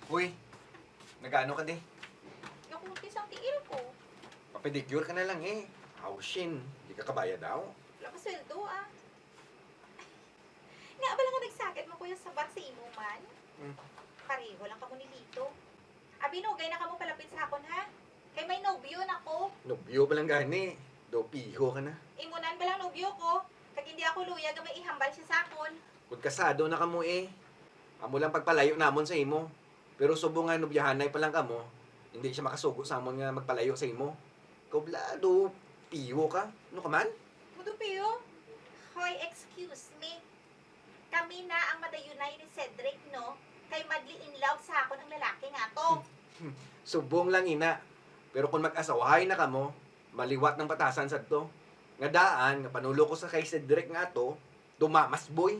Uy, nagano ka di? Nakuntis ang tiil ko. Papedicure ka na lang eh. Hawshin, di ka kabaya daw. Wala ka sweldo ah. Nga ba lang nga nagsakit mo kuya sa bat sa imo man? Hmm. Pareho lang ka mo nilito. Abi no, gay na ka mo palapit sa akon ha. Kay may nobyo na ko. Nobyo pa lang gani. Do piho ka na. Imunan ba lang nobyo ko? Kag hindi ako luya, gamay ihambal siya sa akon. Kung kasado na kamo eh. Amo lang pagpalayo namon sa imo. Pero subo nga nobyahanay pa lang kamo, hindi siya makasugo sa amon nga magpalayo sa imo. Koblado, piho ka. Ano ka man? Mudupiyo? Hoy, excuse me. Kami na ang madayunay ni Cedric, no? Kay madli in love sa akon ang lalaki nga to. Subong lang ina. Pero kung mag-asawahay na kamo, maliwat ng patasan sa to. Nga daan, nga panulo ko sa kay Cedric nga to, dumamas boy.